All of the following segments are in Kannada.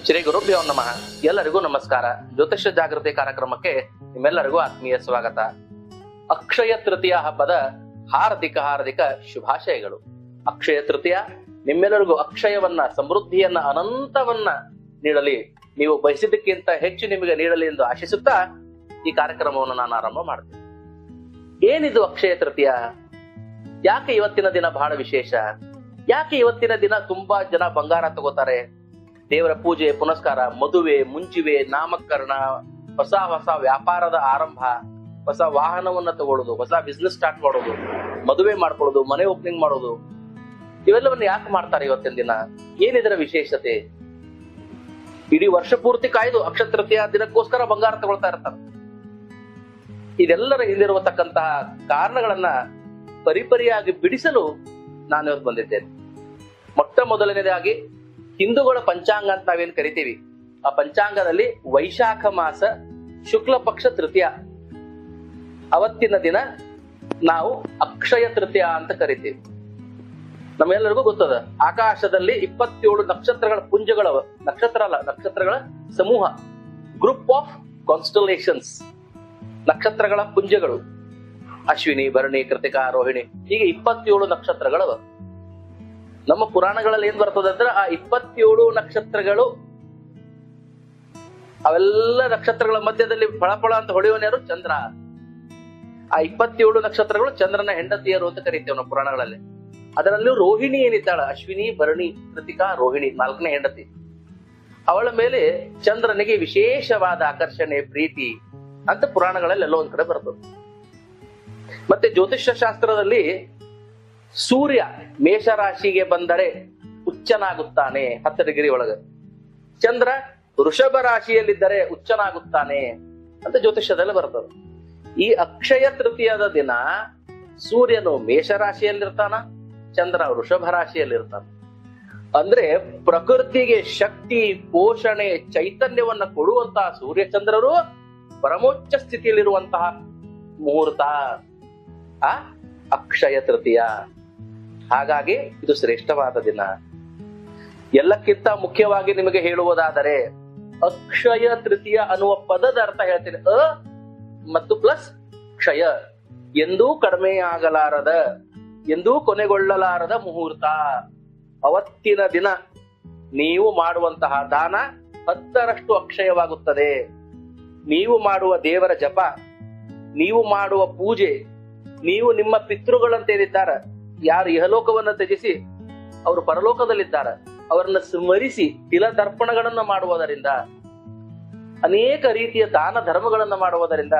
ಶ್ರೀ ಗುರುಭ್ಯೋ ನಮಃ. ಎಲ್ಲರಿಗೂ ನಮಸ್ಕಾರ. ಜ್ಯೋತಿಷ್ಯ ಜಾಗೃತಿ ಕಾರ್ಯಕ್ರಮಕ್ಕೆ ನಿಮ್ಮೆಲ್ಲರಿಗೂ ಆತ್ಮೀಯ ಸ್ವಾಗತ. ಅಕ್ಷಯ ತೃತೀಯ ಹಬ್ಬದ ಹಾರ್ದಿಕ ಶುಭಾಶಯಗಳು. ಅಕ್ಷಯ ತೃತೀಯ ನಿಮ್ಮೆಲ್ಲರಿಗೂ ಅಕ್ಷಯವನ್ನ, ಸಮೃದ್ಧಿಯನ್ನ, ಅನಂತವನ್ನ ನೀಡಲಿ, ನೀವು ಬಯಸಿದ್ದಕ್ಕಿಂತ ಹೆಚ್ಚು ನಿಮಗೆ ನೀಡಲಿ ಎಂದು ಆಶಿಸುತ್ತಾ ಈ ಕಾರ್ಯಕ್ರಮವನ್ನು ನಾನು ಆರಂಭ ಮಾಡ್ತೀನಿ. ಏನಿದು ಅಕ್ಷಯ ತೃತೀಯ? ಯಾಕೆ ಇವತ್ತಿನ ದಿನ ಬಹಳ ವಿಶೇಷ? ಯಾಕೆ ಇವತ್ತಿನ ದಿನ ತುಂಬಾ ಜನ ಬಂಗಾರ ತಗೋತಾರೆ? ದೇವರ ಪೂಜೆ ಪುನಸ್ಕಾರ, ಮದುವೆ, ಮುಂಜಿವೆ, ನಾಮಕರಣ, ಹೊಸ ವ್ಯಾಪಾರದ ಆರಂಭ, ಹೊಸ ವಾಹನವನ್ನ ತಗೊಳ್ಳೋದು, ಹೊಸ ಬಿಸ್ನೆಸ್ ಸ್ಟಾರ್ಟ್ ಮಾಡೋದು, ಮದುವೆ ಮಾಡ್ಕೊಳ್ಳೋದು, ಮನೆ ಓಪನಿಂಗ್ ಮಾಡೋದು, ಇವೆಲ್ಲವನ್ನ ಯಾಕೆ ಮಾಡ್ತಾರೆ ಇವತ್ತಿನ ದಿನ? ಏನಿದರ ವಿಶೇಷತೆ? ಇಡೀ ವರ್ಷ ಪೂರ್ತಿ ಕಾಯ್ದು ಅಕ್ಷಯ ತೃತೀಯ ದಿನಕ್ಕೋಸ್ಕರ ಬಂಗಾರ ತಗೊಳ್ತಾ ಇರ್ತಾರೆ. ಇದೆಲ್ಲರ ಹಿಂದಿರುವತಕ್ಕಂತಹ ಕಾರಣಗಳನ್ನ ಪರಿಪರಿಯಾಗಿ ಬಿಡಿಸಲು ನಾನು ಇವತ್ತು ಬಂದಿದ್ದೇನೆ. ಮೊಟ್ಟ ಮೊದಲನೇದಾಗಿ ಹಿಂದೂಗಳ ಪಂಚಾಂಗ ಅಂತ ನಾವೇನ್ ಕರಿತೀವಿ, ಆ ಪಂಚಾಂಗದಲ್ಲಿ ವೈಶಾಖ ಮಾಸ ಶುಕ್ಲ ಪಕ್ಷ ತೃತೀಯ ಅವತ್ತಿನ ದಿನ ನಾವು ಅಕ್ಷಯ ತೃತೀಯ ಅಂತ ಕರಿತೀವಿ. ನಮ್ಮೆಲ್ಲರಿಗೂ ಗೊತ್ತದ, ಆಕಾಶದಲ್ಲಿ 27 ನಕ್ಷತ್ರಗಳ ಪುಂಜಗಳವ. ನಕ್ಷತ್ರಗಳ ಸಮೂಹ, ಗ್ರೂಪ್ ಆಫ್ ಕಾನ್ಸ್ಟಲೇಷನ್ಸ್, ನಕ್ಷತ್ರಗಳ ಪುಂಜಗಳು. ಅಶ್ವಿನಿ, ಭರಣಿ, ಕೃತಿಕಾ, ರೋಹಿಣಿ, ಹೀಗೆ 27 ನಕ್ಷತ್ರಗಳವ. ನಮ್ಮ ಪುರಾಣಗಳಲ್ಲಿ ಏನ್ ಬರ್ತದೆ ಅಂದ್ರೆ, ಆ 27 ನಕ್ಷತ್ರಗಳು, ಅವೆಲ್ಲ ನಕ್ಷತ್ರಗಳ ಮಧ್ಯದಲ್ಲಿ ಫಳಫಳ ಅಂತ ಹೊಳೆಯೋನ್ಯಾರು ಚಂದ್ರ. ಆ 27 ನಕ್ಷತ್ರಗಳು ಚಂದ್ರನ ಹೆಂಡತಿಯರು ಅಂತ ಕರೀತೇವೆ ನಾವು ಪುರಾಣಗಳಲ್ಲಿ. ಅದರಲ್ಲೂ ರೋಹಿಣಿ ಏನಿದ್ದಾಳ, ಅಶ್ವಿನಿ, ಭರಣಿ, ಕೃತಿಕಾ, ರೋಹಿಣಿ, 4ನೇ ಹೆಂಡತಿ. ಅವಳ ಮೇಲೆ ಚಂದ್ರನಿಗೆ ವಿಶೇಷವಾದ ಆಕರ್ಷಣೆ, ಪ್ರೀತಿ ಅಂತ ಪುರಾಣಗಳಲ್ಲಿ ಎಲ್ಲೋ ಒಂದ್ ಕಡೆ ಬರ್ತದೆ. ಮತ್ತೆ ಜ್ಯೋತಿಷ್ಯ ಶಾಸ್ತ್ರದಲ್ಲಿ ಸೂರ್ಯ ಮೇಷರಾಶಿಗೆ ಬಂದರೆ ಉಚ್ಚನಾಗುತ್ತಾನೆ 10 ಡಿಗ್ರಿ ಒಳಗೆ, ಚಂದ್ರ ವೃಷಭ ರಾಶಿಯಲ್ಲಿದ್ದರೆ ಉಚ್ಚನಾಗುತ್ತಾನೆ ಅಂತ ಜ್ಯೋತಿಷ್ಯದಲ್ಲಿ ಬರ್ತದೆ. ಈ ಅಕ್ಷಯ ತೃತೀಯದ ದಿನ ಸೂರ್ಯನು ಮೇಷರಾಶಿಯಲ್ಲಿರ್ತಾನ, ಚಂದ್ರ ವೃಷಭ ರಾಶಿಯಲ್ಲಿರ್ತಾನ. ಅಂದ್ರೆ ಪ್ರಕೃತಿಗೆ ಶಕ್ತಿ, ಪೋಷಣೆ, ಚೈತನ್ಯವನ್ನ ಕೊಡುವಂತಹ ಸೂರ್ಯಚಂದ್ರರು ಪರಮೋಚ್ಚ ಸ್ಥಿತಿಯಲ್ಲಿರುವಂತಹ ಮುಹೂರ್ತ ಆ ಅಕ್ಷಯ ತೃತೀಯ. ಹಾಗಾಗಿ ಇದು ಶ್ರೇಷ್ಠವಾದ ದಿನ. ಎಲ್ಲಕ್ಕಿಂತ ಮುಖ್ಯವಾಗಿ ನಿಮಗೆ ಹೇಳುವುದಾದರೆ, ಅಕ್ಷಯ ತೃತೀಯ ಅನ್ನುವ ಪದದ ಅರ್ಥ ಹೇಳ್ತೀನಿ. ಅ ಮತ್ತು ಪ್ಲಸ್ ಕ್ಷಯ, ಎಂದೂ ಕಡಿಮೆಯಾಗಲಾರದ, ಎಂದೂ ಕೊನೆಗೊಳ್ಳಲಾರದ ಮುಹೂರ್ತ. ಅವತ್ತಿನ ದಿನ ನೀವು ಮಾಡುವಂತಹ ದಾನ 10ರಷ್ಟು ಅಕ್ಷಯವಾಗುತ್ತದೆ. ನೀವು ಮಾಡುವ ದೇವರ ಜಪ, ನೀವು ಮಾಡುವ ಪೂಜೆ, ನೀವು ನಿಮ್ಮ ಪಿತೃಗಳಂತೇನಿದ್ದಾರ, ಯಾರು ಇಹಲೋಕವನ್ನ ತ್ಯಜಿಸಿ ಅವರು ಪರಲೋಕದಲ್ಲಿದ್ದಾರೆ, ಅವರನ್ನ ಸ್ಮರಿಸಿ ತಿಲದರ್ಪಣಗಳನ್ನ ಮಾಡುವುದರಿಂದ, ಅನೇಕ ರೀತಿಯ ದಾನ ಧರ್ಮಗಳನ್ನ ಮಾಡುವುದರಿಂದ,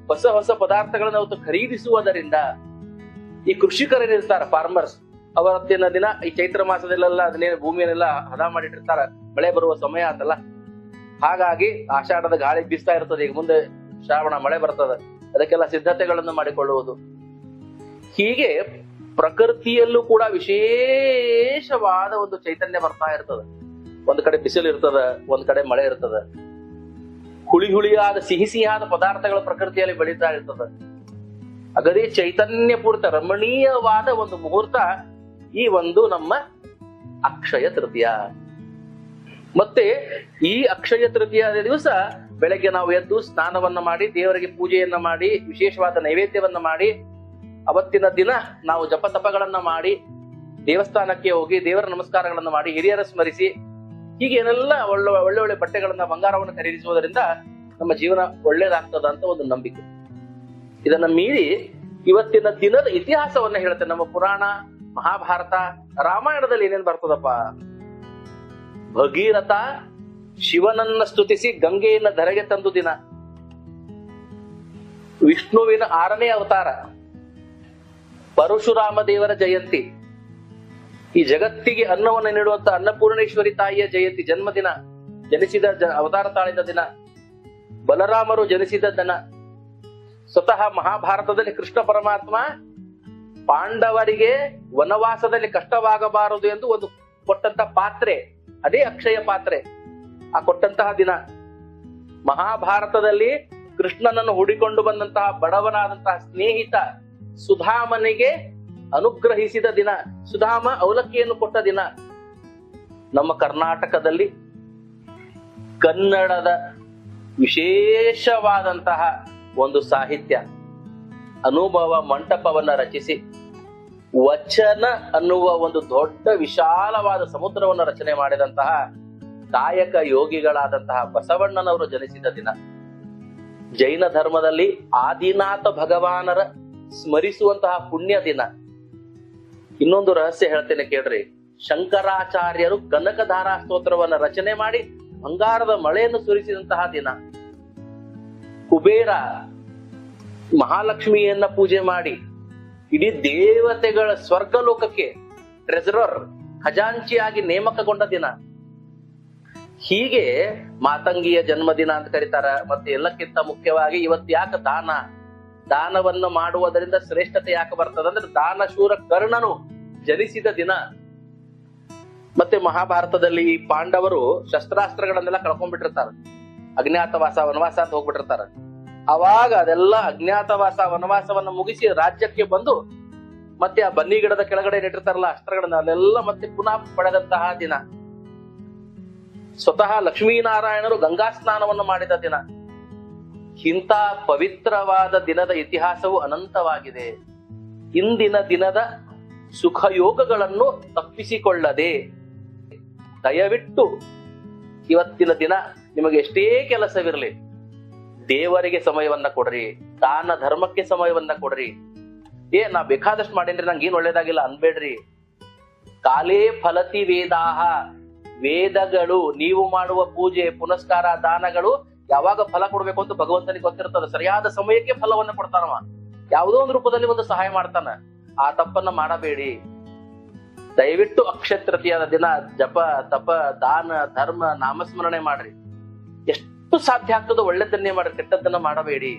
ಹೊಸ ಪದಾರ್ಥಗಳನ್ನ ಅವತ್ತು ಖರೀದಿಸುವುದರಿಂದ, ಈ ಕೃಷಿಕರೇನಿರ್ತಾರ, ಫಾರ್ಮರ್ಸ್, ಅವತ್ತಿನ ದಿನ ಈ ಚೈತ್ರ ಮಾಸದಲ್ಲೆಲ್ಲ ಅದನ್ನೇನು ಭೂಮಿಯನ್ನೆಲ್ಲ ಹದ ಮಾಡಿಟ್ಟಿರ್ತಾರ, ಮಳೆ ಬರುವ ಸಮಯ ಆತಲ್ಲ. ಹಾಗಾಗಿ ಆಷಾಢದ ಗಾಳಿ ಬೀಸ್ತಾ ಇರ್ತದೆ, ಈಗ ಮುಂದೆ ಶ್ರಾವಣ ಮಳೆ ಬರ್ತದೆ, ಅದಕ್ಕೆಲ್ಲ ಸಿದ್ಧತೆಗಳನ್ನು ಮಾಡಿಕೊಳ್ಳುವುದು. ಹೀಗೆ ಪ್ರಕೃತಿಯಲ್ಲೂ ಕೂಡ ವಿಶೇಷವಾದ ಒಂದು ಚೈತನ್ಯ ಬರ್ತಾ ಇರ್ತದೆ. ಒಂದ್ ಕಡೆ ಬಿಸಿಲು ಇರ್ತದ, ಒಂದ್ ಕಡೆ ಮಳೆ ಇರ್ತದ, ಹುಳಿಯಾದ ಸಿಹಿಯಾದ ಪದಾರ್ಥಗಳು ಪ್ರಕೃತಿಯಲ್ಲಿ ಬೆಳೀತಾ ಇರ್ತದ. ಅಗದಿ ಚೈತನ್ಯಪೂರಿತ ರಮಣೀಯವಾದ ಒಂದು ಮುಹೂರ್ತ ಈ ಒಂದು ನಮ್ಮ ಅಕ್ಷಯ ತೃತೀಯ. ಮತ್ತೆ ಈ ಅಕ್ಷಯ ತೃತೀಯದ ದಿವಸ ಬೆಳಗ್ಗೆ ನಾವು ಎದ್ದು ಸ್ನಾನವನ್ನ ಮಾಡಿ, ದೇವರಿಗೆ ಪೂಜೆಯನ್ನ ಮಾಡಿ, ವಿಶೇಷವಾದ ನೈವೇದ್ಯವನ್ನ ಮಾಡಿ, ಅವತ್ತಿನ ದಿನ ನಾವು ಜಪತಪಗಳನ್ನ ಮಾಡಿ, ದೇವಸ್ಥಾನಕ್ಕೆ ಹೋಗಿ ದೇವರ ನಮಸ್ಕಾರಗಳನ್ನ ಮಾಡಿ, ಹಿರಿಯರ ಸ್ಮರಿಸಿ, ಹೀಗೆ ಏನೆಲ್ಲ ಒಳ್ಳೆ ಬಟ್ಟೆಗಳನ್ನ, ಬಂಗಾರವನ್ನು ಖರೀದಿಸುವುದರಿಂದ ನಮ್ಮ ಜೀವನ ಒಳ್ಳೇದಾಗ್ತದ ಅಂತ ಒಂದು ನಂಬಿಕೆ. ಇದನ್ನ ಮೀರಿ ಇವತ್ತಿನ ದಿನದ ಇತಿಹಾಸವನ್ನ ಹೇಳ್ತೇನೆ. ನಮ್ಮ ಪುರಾಣ, ಮಹಾಭಾರತ, ರಾಮಾಯಣದಲ್ಲಿ ಏನೇನ್ ಬರ್ತದಪ್ಪ? ಭಗೀರಥ ಶಿವನನ್ನ ಸ್ತುತಿಸಿ ಗಂಗೆಯನ್ನ ಧರೆಗೆ ತಂದು ದಿನ, ವಿಷ್ಣುವಿನ 6ನೇ ಅವತಾರ, ಪರಶುರಾಮ ದೇವರ ಜಯಂತಿ, ಈ ಜಗತ್ತಿಗೆ ಅನ್ನವನ್ನು ನೀಡುವಂತ ಅನ್ನಪೂರ್ಣೇಶ್ವರಿ ತಾಯಿಯ ಜಯಂತಿ, ಜನ್ಮದಿನ, ಜನಿಸಿದ ಅವತಾರ ತಾಳಿದ ದಿನ, ಬಲರಾಮರು ಜನಿಸಿದ ದಿನ. ಸ್ವತಃ ಮಹಾಭಾರತದಲ್ಲಿ ಕೃಷ್ಣ ಪರಮಾತ್ಮ ಪಾಂಡವರಿಗೆ ವನವಾಸದಲ್ಲಿ ಕಷ್ಟವಾಗಬಾರದು ಎಂದು ಒಂದು ಕೊಟ್ಟಂತ ಪಾತ್ರೆ, ಅದೇ ಅಕ್ಷಯ ಪಾತ್ರೆ, ಆ ಕೊಟ್ಟಂತಹ ದಿನ. ಮಹಾಭಾರತದಲ್ಲಿ ಕೃಷ್ಣನನ್ನು ಹುಡಿಕೊಂಡು ಬಂದಂತಹ ಬಡವನಾದಂತಹ ಸ್ನೇಹಿತ ಸುಧಾಮನಿಗೆ ಅನುಗ್ರಹಿಸಿದ ದಿನ, ಸುಧಾಮ ಅವಲಕ್ಕಿಯನ್ನು ಕೊಟ್ಟ ದಿನ. ನಮ್ಮ ಕರ್ನಾಟಕದಲ್ಲಿ ಕನ್ನಡದ ವಿಶೇಷವಾದಂತಹ ಒಂದು ಸಾಹಿತ್ಯ ಅನುಭವ ಮಂಟಪವನ್ನ ರಚಿಸಿ ವಚನ ಅನ್ನುವ ಒಂದು ದೊಡ್ಡ ವಿಶಾಲವಾದ ಸಮುದ್ರವನ್ನು ರಚನೆ ಮಾಡಿದಂತಹ ಕಾಯಕ ಯೋಗಿಗಳಾದಂತಹ ಬಸವಣ್ಣನವರು ಜನಿಸಿದ ದಿನ. ಜೈನ ಧರ್ಮದಲ್ಲಿ ಆದಿನಾಥ ಭಗವಾನರ ಸ್ಮರಿಸುವಂತಹ ಪುಣ್ಯ ದಿನ. ಇನ್ನೊಂದು ರಹಸ್ಯ ಹೇಳ್ತೇನೆ ಕೇಳ್ರಿ. ಶಂಕರಾಚಾರ್ಯರು ಕನಕಧಾರಾ ಸ್ತೋತ್ರವನ್ನ ರಚನೆ ಮಾಡಿ ಬಂಗಾರದ ಮಳೆಯನ್ನು ಸುರಿಸಿದಂತಹ ದಿನ. ಕುಬೇರ ಮಹಾಲಕ್ಷ್ಮಿಯನ್ನ ಪೂಜೆ ಮಾಡಿ ಇಡೀ ದೇವತೆಗಳ ಸ್ವರ್ಗಲೋಕಕ್ಕೆ ಟ್ರೆಜರರ್ ಖಜಾಂಚಿಯಾಗಿ ನೇಮಕಗೊಂಡ ದಿನ. ಹೀಗೆ ಮಾತಂಗಿಯ ಜನ್ಮದಿನ ಅಂತ ಕರೀತಾರ. ಮತ್ತೆ ಎಲ್ಲಕ್ಕಿಂತ ಮುಖ್ಯವಾಗಿ ಇವತ್ತು ಯಾಕೆ ದಾನವನ್ನು ಮಾಡುವುದರಿಂದ ಶ್ರೇಷ್ಠತೆ ಯಾಕೆ ಬರ್ತದೆ ಅಂದ್ರೆ ದಾನಶೂರ ಕರ್ಣನು ಜನಿಸಿದ ದಿನ. ಮತ್ತೆ ಮಹಾಭಾರತದಲ್ಲಿ ಈ ಪಾಂಡವರು ಶಸ್ತ್ರಾಸ್ತ್ರಗಳನ್ನೆಲ್ಲ ಕಳ್ಕೊಂಡ್ಬಿಟ್ಟಿರ್ತಾರ, ಅಜ್ಞಾತವಾಸ ವನವಾಸ ಅಂತ ಹೋಗ್ಬಿಟ್ಟಿರ್ತಾರ. ಅವಾಗ ಅದೆಲ್ಲ ಅಜ್ಞಾತವಾಸ ವನವಾಸವನ್ನ ಮುಗಿಸಿ ರಾಜ್ಯಕ್ಕೆ ಬಂದು ಮತ್ತೆ ಆ ಬನ್ನಿ ಗಿಡದ ಕೆಳಗಡೆ ನೆಟ್ಟಿರ್ತಾರಲ್ಲ ಅಸ್ತ್ರಗಳನ್ನ, ಅಲ್ಲೆಲ್ಲ ಮತ್ತೆ ಪುನಃ ಪಡೆದಂತಹ ದಿನ. ಸ್ವತಃ ಲಕ್ಷ್ಮೀನಾರಾಯಣರು ಗಂಗಾ ಸ್ನಾನವನ್ನು ಮಾಡಿದ ದಿನ. ಇಂಥ ಪವಿತ್ರವಾದ ದಿನದ ಇತಿಹಾಸವು ಅನಂತವಾಗಿದೆ. ಇಂದಿನ ದಿನದ ಸುಖಯೋಗಗಳನ್ನು ತಪ್ಪಿಸಿಕೊಳ್ಳದೆ ದಯವಿಟ್ಟು ಇವತ್ತಿನ ದಿನ ನಿಮಗೆ ಎಷ್ಟೇ ಕೆಲಸವಿರಲಿ ದೇವರಿಗೆ ಸಮಯವನ್ನ ಕೊಡ್ರಿ, ದಾನ ಧರ್ಮಕ್ಕೆ ಸಮಯವನ್ನ ಕೊಡ್ರಿ. ನಾ ಬೇಕಾದಷ್ಟು ಮಾಡೇನ್ರಿ ನಂಗೆ ಏನ್ ಒಳ್ಳೇದಾಗಿಲ್ಲ ಅನ್ಬೇಡ್ರಿ. ಕಾಲೇ ಫಲತಿ ವೇದಾಹ, ವೇದಗಳು ನೀವು ಮಾಡುವ ಪೂಜೆ ಪುನಸ್ಕಾರ ದಾನಗಳು ಯಾವಾಗ ಫಲ ಕೊಡ್ಬೇಕು ಅಂತ ಭಗವಂತನಿಗೆ ಗೊತ್ತಿರ್ತದ. ಸರಿಯಾದ ಸಮಯಕ್ಕೆ ಫಲವನ್ನ ಕೊಡ್ತಾನವ. ಯಾವುದೋ ಒಂದು ರೂಪದಲ್ಲಿ ಒಂದು ಸಹಾಯ ಮಾಡ್ತಾನ. ಆ ತಪ್ಪನ್ನ ಮಾಡಬೇಡಿ. ದಯವಿಟ್ಟು ಅಕ್ಷಯ ತೃತೀಯದ ದಿನ ಜಪ ತಪ ದಾನ ಧರ್ಮ ನಾಮಸ್ಮರಣೆ ಮಾಡ್ರಿ. ಎಷ್ಟು ಸಾಧ್ಯ ಆಗ್ತದೋ ಒಳ್ಳೆದನ್ನೇ ಮಾಡ್ರಿ, ಕೆಟ್ಟದ್ದನ್ನ ಮಾಡಬೇಡಿ,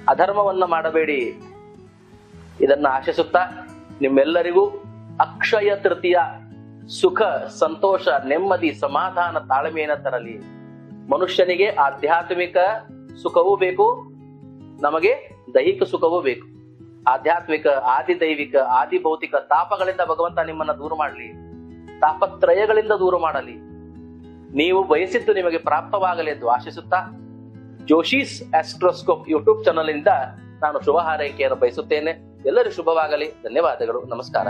ಅಧರ್ಮವನ್ನ ಮಾಡಬೇಡಿ. ಇದನ್ನ ಆಶಿಸುತ್ತಾ ನಿಮ್ಮೆಲ್ಲರಿಗೂ ಅಕ್ಷಯ ತೃತೀಯ ಸುಖ ಸಂತೋಷ ನೆಮ್ಮದಿ ಸಮಾಧಾನ ತಾಳ್ಮೆಯನ್ನ ತರಲಿ. ಮನುಷ್ಯನಿಗೆ ಆಧ್ಯಾತ್ಮಿಕ ಸುಖವೂ ಬೇಕು, ನಮಗೆ ದೈಹಿಕ ಸುಖವೂ ಬೇಕು. ಆಧ್ಯಾತ್ಮಿಕ ಆದಿ ದೈವಿಕ ಆದಿ ಭೌತಿಕ ತಾಪಗಳಿಂದ ಭಗವಂತ ನಿಮ್ಮನ್ನ ದೂರ ಮಾಡಲಿ, ತಾಪತ್ರಯಗಳಿಂದ ದೂರ ಮಾಡಲಿ. ನೀವು ಬಯಸಿದ್ದು ನಿಮಗೆ ಪ್ರಾಪ್ತವಾಗಲಿ ಎಂದು ಆಶಿಸುತ್ತಾ ಜೋಶೀಸ್ ಆಸ್ಟ್ರೋಸ್ಕೋಪ್ ಯೂಟ್ಯೂಬ್ ಚಾನಲ್ ಇಂದ ನಾನು ಶುಭ ಹಾರೈಕೆಯನ್ನು ಬಯಸುತ್ತೇನೆ. ಎಲ್ಲರಿಗೂ ಶುಭವಾಗಲಿ. ಧನ್ಯವಾದಗಳು. ನಮಸ್ಕಾರ.